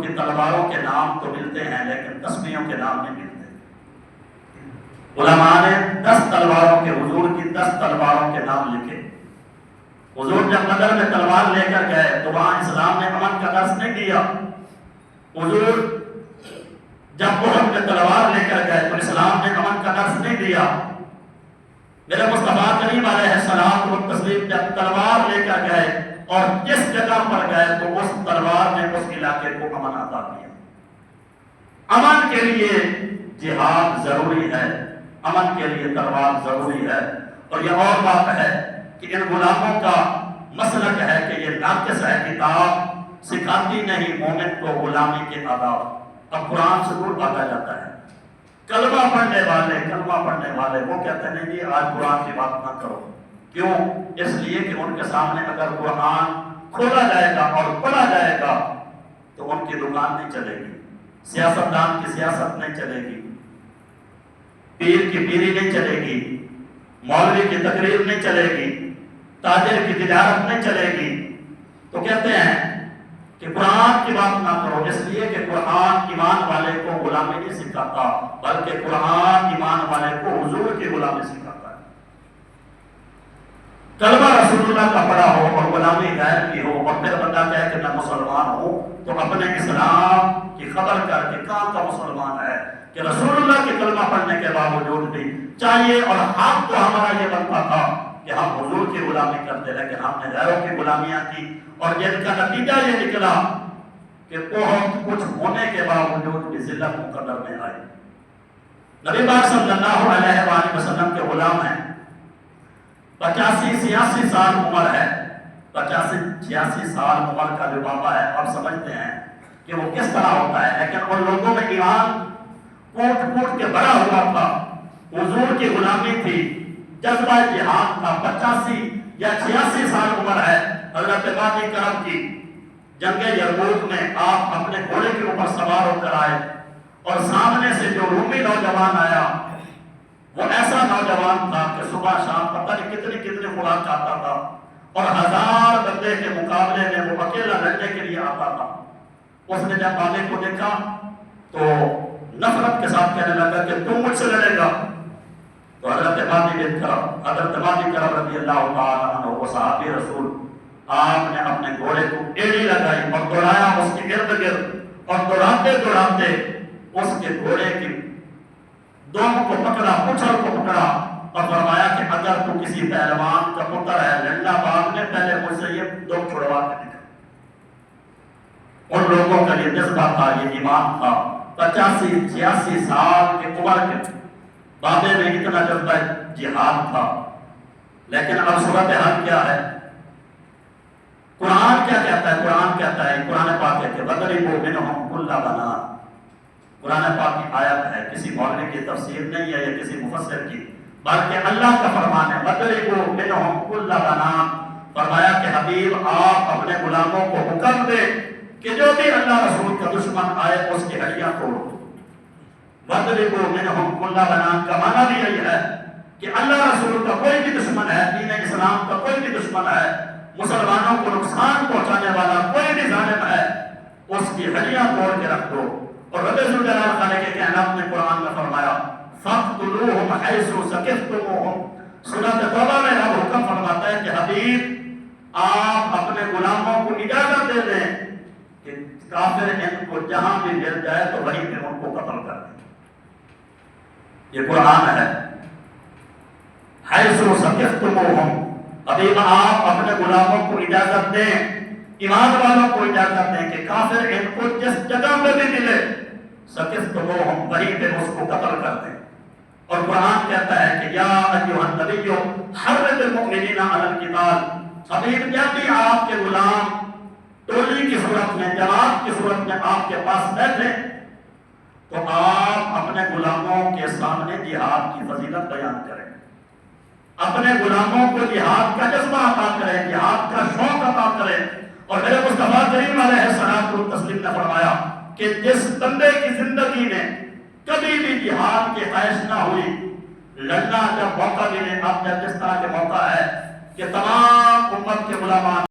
حضور کی تلواروں کے نام تو ملتے ہیں لیکن تسمیوں کے نام نہیں ملتے۔ علماء نے 10 تلواروں کے حضور کی 10 تلواروں کے نام لکھے۔ حضور جب بدر میں تلوار لے کر گئے تو وہاں اسلام نے امن کا درس نہیں دیا۔ حضور جب احد میں تلوار لے کر گئے تو اسلام نے امن کا درس نہیں دیا۔ میرے مصطفیٰ کریم علیہ السلام و تسلیم جب تلوار لے کر گئے اور جس جگہ پر گئے تو اس تلوار نے اس علاقے کو امن عطا کیا۔ امن کے لیے جہاد ضروری ہے، امن کے لیے تلوار ضروری ہے۔ اور یہ اور بات ہے کہ ان غلاموں کا مسلک ہے کہ یہ ناقص ہے، کتاب سکھاتی نہیں مومن کو غلامی کے آداب۔ اب قرآن سے دور بھاگا جاتا ہے۔ کلمہ پڑھنے والے وہ کہتے ہیں نہیں جی آج قرآن کی بات نہ کرو۔ کیوں؟ اس لیے کہ ان کے سامنے اگر قرآن کھولا جائے گا اور پڑھا جائے گا تو ان کی دکان نہیں چلے گی، سیاستدان کی سیاست نہیں چلے گی، پیر کی پیری نہیں چلے گی، مولوی کی تقریر نہیں چلے گی، تاجر کی تجارت نہیں چلے گی۔ تو کہتے ہیں کہ قرآن کی بات نہ کرو، اس لیے کہ قرآن ایمان والے کو غلامی نہیں سکھاتا بلکہ قرآن ایمان والے کو حضور کی غلامی سکھاتا ہے۔ کلمہ رسول اللہ کا پڑھا ہو اور غلامی غیر کی ہو اور پھر بندہ کہے کہ میں مسلمان ہوں تو اپنے اسلام کی خبر کر کے کہاں کا مسلمان ہے کہ رسول اللہ کے کلمہ پڑھنے کے باوجود بھی چاہیے اور حق تو ہمارا یہ بنتا تھا کہ ہم حضور کی غلامی کرتے لیکن ہم نے غیروں کی غلامیاں کی اور جن کا نتیجہ یہ نکلا کہ بہت کچھ ہونے کے باوجود بھی ذلت مقدر میں آئی۔ نبی پاک صلی اللہ علیہ وآلہ وسلم کے غلام ہیں، 85-86 سال عمر ہے۔ 85-86 سال عمر کا جو بابا ہے آپ سمجھتے ہیں کہ وہ کس طرح ہوتا ہے، لیکن ان لوگوں میں ایمان کوٹ کوٹ کے بڑا ہوا تھا، حضور کی غلامی تھی، جذبہ جہاد تھا۔ 85 یا 86 سال عمر ہے۔ حضرت غازی کرم کی جنگ یرموک میں آپ اپنے گھوڑے کے اوپر سوار ہو کر آئے اور سامنے سے جو رومی نوجوان آیا وہ ایسا نوجوان تھا کہ صبح شام پتہ نہیں کتنی خوراک کھاتا تھا اور 1000 بندے کے مقابلے میں وہ اکیلا لڑنے کے لیے آتا تھا۔ اس نے جب غازی کو دیکھا تو نفرت کے ساتھ کہنے لگا کہ تم مجھ سے لڑے گا۔ تو حضرت غازی کرم رضی اللہ تعالیٰ عنہ وہ صحابی رسول، آپ نے اپنے گھوڑے کو ایڑی لگائی اور دوڑایا اس کے ارد گرد اور دوڑاتے دوڑاتے اس کے گھوڑے کی دوم کو پکڑا، پچھل کو پکڑا اور فرمایا کہ اگر تو کسی پہلوان کا پتر ہے لڑنا باغ میں پہلے مجھ سے یہ دوم چھڑوا کے نکل۔ ان لوگوں کا یہ جذبہ تھا، یہ ایمان تھا۔ 85-86 سال کی عمر کے بابے میں اتنا جذبہ جہاد تھا۔ لیکن اب صورتحال کیا ہے؟ قرآن کیا کہتا ہے؟ قرآن کہتا ہے، قرآن پاک کہتے ہیں وَضَرِبُوا مِنْهُمْ كُلَّ بَنَانٍ۔ قرآن پاک کی آیت ہے، کسی مولوی کی تفسیر نہیں ہے یا کسی مفسر کی، بلکہ اللہ کا فرمان ہے وَضَرِبُوا مِنْهُمْ كُلَّ بَنَانٍ۔ فرمایا کہ حبیب آپ اپنے غلاموں کو حکم دے کہ جو بھی اللہ رسول کا دشمن آئے اس کی ہڈیاں توڑو۔ وَضَرِبُوا مِنْهُمْ كُلَّ بَنَانٍ کا معنی بھی یہی ہے کہ اللہ رسول کا کوئی بھی دشمن ہے، دین اسلام کا کوئی بھی دشمن ہے، مسلمانوں کو نقصان پہنچانے والا کوئی بھی ظالم ہے، اس کی ہڈیاں توڑ کے رکھ دو۔ اور رب ذوالجلال خالق کے کائنات نے قرآن میں فرمایا فَاقْتُلُوهُمْ حَيْثُ ثَقِفْتُمُوهُمْ۔ سورۃ توبہ میں رب حکم فرماتا ہے کہ حبیب آپ اپنے غلاموں کو اجازت دے دیں کہ کافر ان کو جہاں بھی مل جائے تو وہیں پہ ان کو قتل کر دیں۔ یہ قرآن ہے۔ حَيْثُ ثَقِفْتُمُوهُمْ، حبیب آپ اپنے غلاموں کو اجازت دیں، ایمان والوں کو اجازت دیں کہ کافر ان کو جس جگہ پہ بھی ملے سَقِفْتُمُوهُمْ وہیں پہ اس کو قتل کر دیں۔ اور قرآن کہتا ہے کہ یا ایھا النبی حرض المؤمنین علی القتال، حبیب جب بھی آپ کے غلام ٹولی کی صورت میں، جماعت کی صورت میں آپ کے پاس بیٹھے تو آپ اپنے غلاموں کے سامنے جہاد کی فضیلت بیان کریں، اپنے غلاموں کو جہاد کا جذبہ عطا کریں، جہاد کا شوق عطا کریں۔ اور میرے مصطفیٰ کریم علیہ الصلوۃ والتسلیم نے فرمایا کہ جس بندے کی زندگی میں کبھی بھی جہاد کی خواہش نہ ہوئی، لڑنا جب موقع ملے، اب جب جس طرح کے موقع ہے کہ تمام امت کے علماء